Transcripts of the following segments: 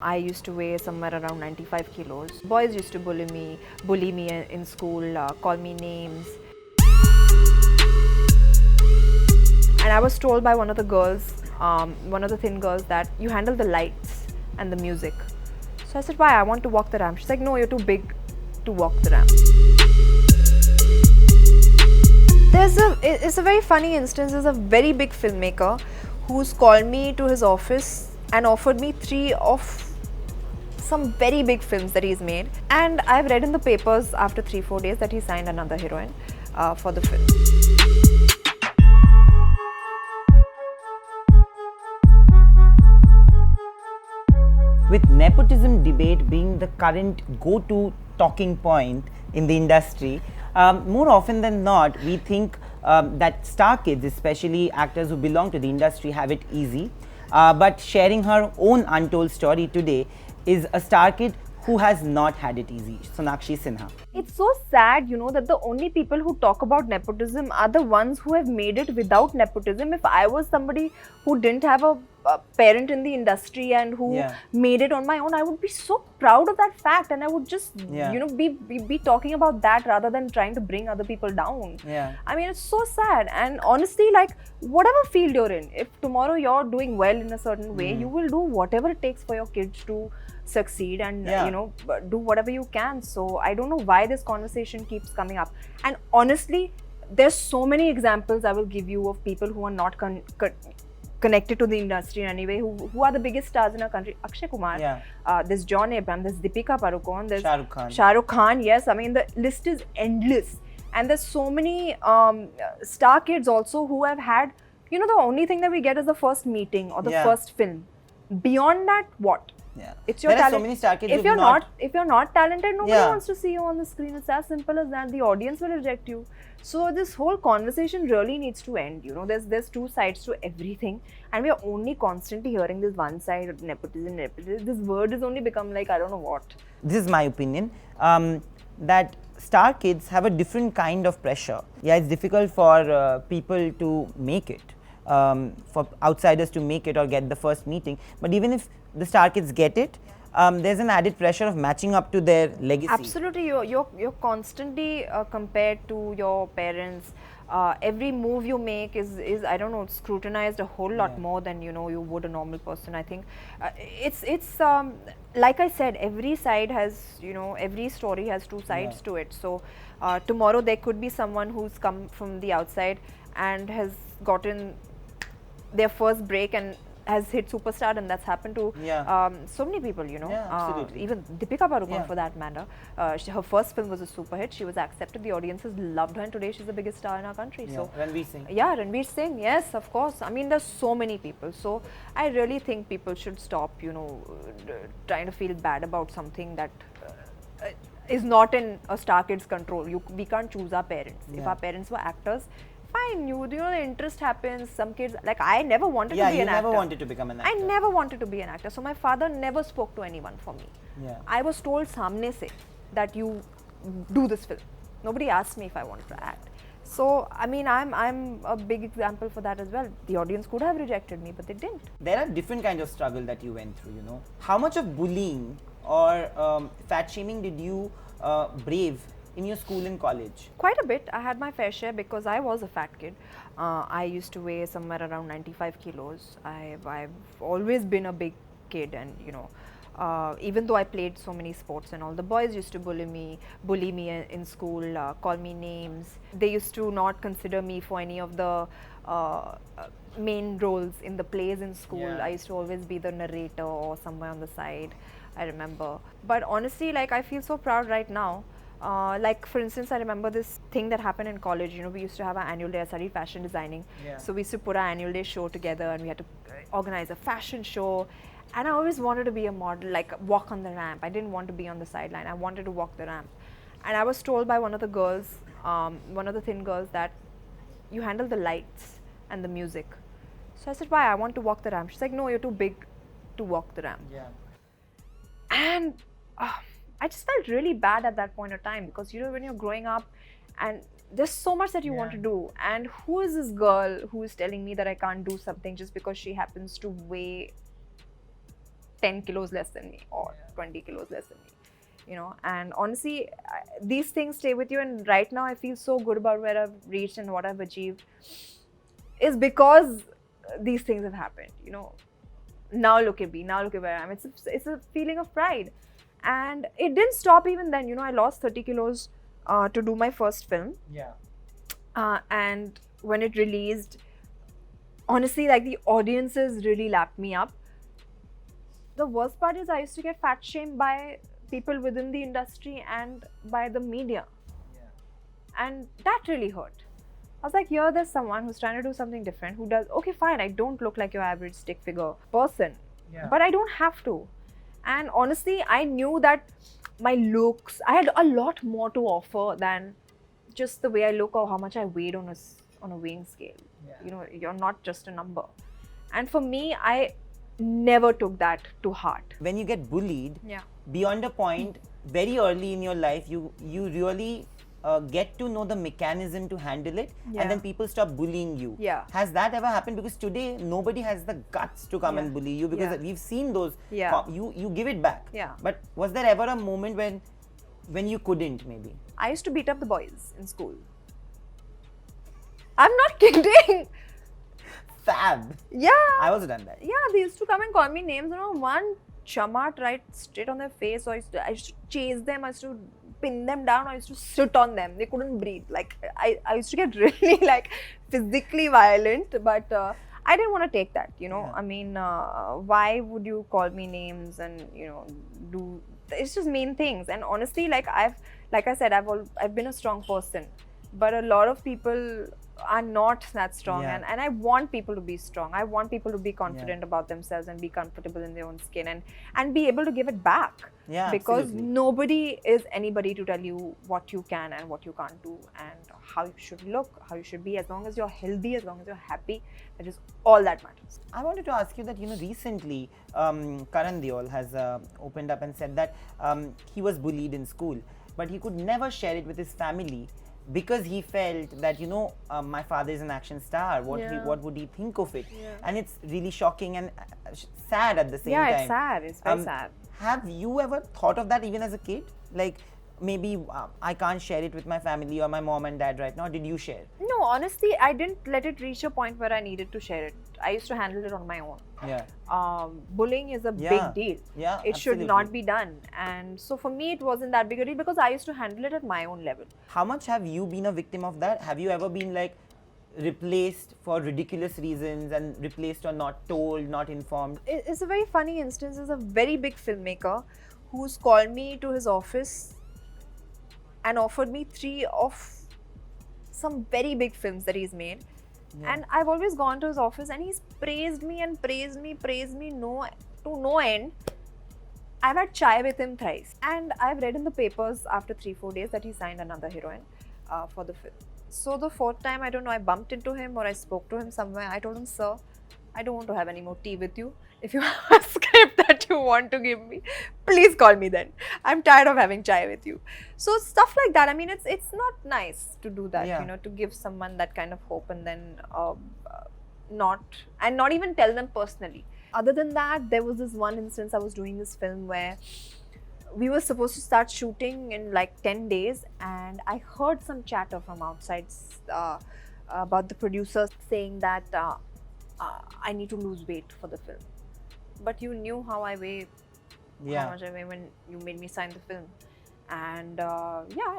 I used to weigh somewhere around 95 kilos. Boys used to bully me in school, call me names. And I was told by one of the girls, one of the thin girls, that you handle the lights and the music. So I said, why? I want to walk the ramp. She's like, no, you're too big to walk the ramp. It's a very funny instance. There's a very big filmmaker who's called me to his office and offered me 3 of some very big films that he's made, and I've read in the papers after 3-4 days that he signed another heroine for the film. With nepotism debate being the current go-to talking point in the industry, more often than not, we think that star kids, especially actors who belong to the industry, have it easy. But sharing her own untold story today is a star kid who has not had it easy, Sonakshi Sinha. It's so sad, that the only people who talk about nepotism are the ones who have made it without nepotism. If I was somebody who didn't have a parent in the industry and who made it on my own, I would be so proud of that fact, and I would just, be talking about that rather than trying to bring other people down. I mean, it's so sad. And honestly, like, whatever field you're in, if tomorrow you're doing well in a certain way, you will do whatever it takes for your kids to succeed and do whatever you can. So I don't know why this conversation keeps coming up. And honestly, there's so many examples I will give you of people who are not connected to the industry in any way, who are the biggest stars in our country. Akshay Kumar, there's John Abraham, there's Deepika Padukone, there's Shah Rukh Khan. Yes, I mean, the list is endless. And there's so many star kids also who have had, the only thing that we get is the first meeting or the first film. Beyond that, what? It's your talent. So many star kids if you're not talented, nobody wants to see you on the screen. It's as simple as that. The audience will reject you. So this whole conversation really needs to end. There's 2 sides to everything, and we are only constantly hearing this one side of nepotism. This word has only become like, I don't know what. This is my opinion, that star kids have a different kind of pressure. It's difficult for people to make it, for outsiders to make it or get the first meeting. But even if the star kids get it, there's an added pressure of matching up to their legacy. Absolutely, you're constantly compared to your parents. Every move you make is I don't know, scrutinized a whole lot more than you would a normal person. I think it's like I said, every side has every story has 2 sides to it. So tomorrow there could be someone who's come from the outside and has gotten their first break and has hit superstar, and that's happened to so many people, absolutely. Even Deepika Padukone for that matter. Her first film was a super hit. She was accepted, the audiences loved her, and today she's the biggest star in our country. So Ranveer Singh. Ranveer Singh, yes, of course. I mean, there's so many people. So I really think people should stop, trying to feel bad about something that is not in a star kid's control. We can't choose our parents. If our parents were actors, fine, the interest happens. Some kids, like, I never wanted to be an actor. You never wanted to become an actor. I never wanted to be an actor. So my father never spoke to anyone for me. I was told samne se that you do this film. Nobody asked me if I wanted to act. So, I mean, I'm a big example for that as well. The audience could have rejected me, but they didn't. There are different kinds of struggle that you went through, How much of bullying or fat shaming did you brave in your school and college? Quite a bit. I had my fair share because I was a fat kid. I used to weigh somewhere around 95 kilos. I've always been a big kid, and even though I played so many sports and all, the boys used to bully me in school, call me names. They used to not consider me for any of the main roles in the plays in school. I used to always be the narrator or somewhere on the side, I remember. But honestly, like, I feel so proud right now. Like, for instance, I remember this thing that happened in college. We used to have our annual day. I studied fashion designing. So we used to put our annual day show together, and we had to organize a fashion show. And I always wanted to be a model, like walk on the ramp. I didn't want to be on the sideline. I wanted to walk the ramp. And I was told by one of the girls, one of the thin girls, that you handle the lights and the music. So I said, why? I want to walk the ramp. She's like, no, you're too big to walk the ramp. And I just felt really bad at that point of time, because when you're growing up and there's so much that you want to do, and who is this girl who is telling me that I can't do something just because she happens to weigh 10 kilos less than me or 20 kilos less than me. You know, and honestly, these things stay with you. And right now, I feel so good about where I've reached and what I've achieved is because these things have happened. You know, now look at me, now look at where I am. It's a feeling of pride, and it didn't stop even then. You know, I lost 30 kilos to do my first film. Yeah. And when it released, honestly, like the audiences really lapped me up. The worst part is I used to get fat shamed by people within the industry and by the media. Yeah. And that really hurt. I was like, here there's someone who's trying to do something different, who does, okay, fine, I don't look like your average stick figure person, but I don't have to. And honestly, I knew that my looks, I had a lot more to offer than just the way I look or how much I weighed on a weighing scale. Yeah. You know, you're not just a number. And for me, I never took that to heart. When you get bullied, Yeah. beyond a point, very early in your life, you really get to know the mechanism to handle it, Yeah. and then people stop bullying you. Yeah. Has that ever happened? Because today nobody has the guts to come and bully you, because Yeah. we've seen those. Yeah. You give it back. Yeah. But was there ever a moment when you couldn't, maybe? I used to beat up the boys in school. I'm not kidding. Fab. Yeah. I also done that. Yeah, they used to come and call me names. You know, one chamat right straight on their face. So I used to chase them. I used to pin them down. I used to sit on them. They couldn't breathe. Like I used to get really like physically violent. But I didn't want to take that. You know, Yeah. I mean, why would you call me names and do? It's just mean things. And honestly, like I said, I've been a strong person, but a lot of people are not that strong. Yeah. And I want people to be strong. I want people to be confident Yeah. about themselves and be comfortable in their own skin and be able to give it back. Yeah, Because absolutely. nobody is anybody to tell you what you can and what you can't do and how you should look, how you should be. As long as you're healthy, as long as you're happy, that is all that matters. I wanted to ask you that, recently Karan Deol has opened up and said that he was bullied in school, but he could never share it with his family because he felt that, my father is an action star. What would he think of it? Yeah. And it's really shocking and sad at the same Yeah, time. it's sad. It's very sad. Have you ever thought of that even as a kid? Like, maybe I can't share it with my family or my mom and dad right now. Did you share? No, honestly, I didn't let it reach a point where I needed to share it. I used to handle it on my own. Yeah. Bullying is a Yeah. big deal. Yeah, It should absolutely. not be done. And so for me, it wasn't that big a deal because I used to handle it at my own level. How much have you been a victim of that? Have you ever been like replaced for ridiculous reasons and replaced or not told, not informed? It's a very funny instance. There's a very big filmmaker who's called me to his office and offered me 3 of some very big films that he's made. Yeah. And I've always gone to his office and he's praised me and praised me to no end. I've had chai with him thrice. And I've read in the papers after 3-4 days that he signed another heroine for the film. So the 4th time, I don't know, I bumped into him or I spoke to him somewhere. I told him, sir, I don't want to have any more tea with you. If you have a script that you want to give me, please call me then. I'm tired of having chai with you. So stuff like that. I mean, it's not nice to do that, Yeah. to give someone that kind of hope and then not even tell them personally. Other than that, there was this one instance I was doing this film where we were supposed to start shooting in like 10 days and I heard some chatter from outside about the producers saying that I need to lose weight for the film. But you knew how I weigh, how much I weigh when you made me sign the film. And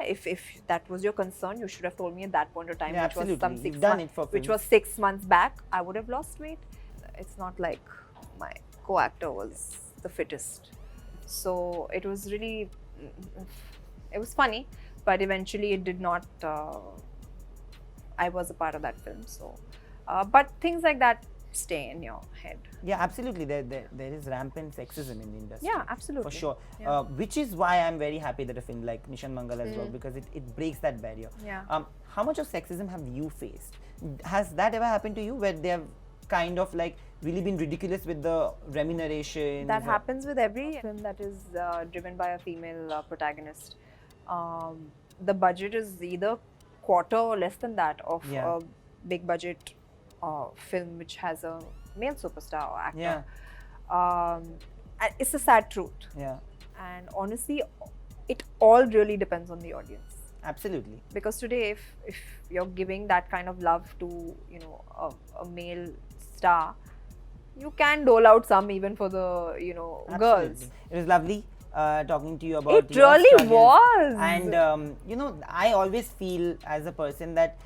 if that was your concern, you should have told me at that point of time, Yeah, which was absolutely. some You've done it for which films. was 6 months back. I would have lost weight. It's not like my co-actor was the fittest. So it was really, it was funny, but eventually it did not, I was a part of that film. So, but things like that stay in your head. Yeah, absolutely. There is rampant sexism in the industry. Yeah, absolutely. For sure. Yeah. Which is why I'm very happy that a film like Mission Mangal has worked, because it breaks that barrier. Yeah. How much of sexism have you faced? Has that ever happened to you where they have kind of like really been ridiculous with the remuneration? That happens with every film that is driven by a female protagonist. The budget is either quarter or less than that of Yeah. a big budget film which has a male superstar or actor. Yeah. And it's a sad truth. Yeah. And honestly, it all really depends on the audience. Absolutely. Because today, if you're giving that kind of love to, a male star, you can dole out some even for the, girls. It was lovely talking to you about It your really struggles. was. And I always feel as a person that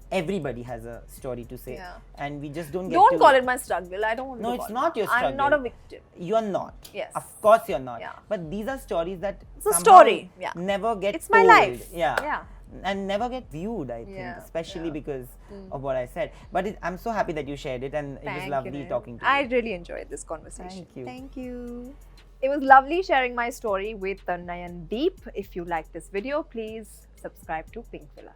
everybody has a story to say, Yeah. and we just don't get Don't to call it my struggle. I don't want No, to it's call not it. your struggle. I'm not a victim. You're not. Yes. Of course you're not. Yeah. But these are stories that It's a somehow story. Yeah. never get It's my told. life. Yeah. Yeah. And never get viewed, I think, Yeah. especially Yeah. because of what I said. But I'm so happy that you shared it, and it was Thank lovely you, Nayan. talking to I you. really enjoyed this conversation. Thank you. Thank you. It was lovely sharing my story with Nayan Deep. If you like this video, please subscribe to Pink Villa.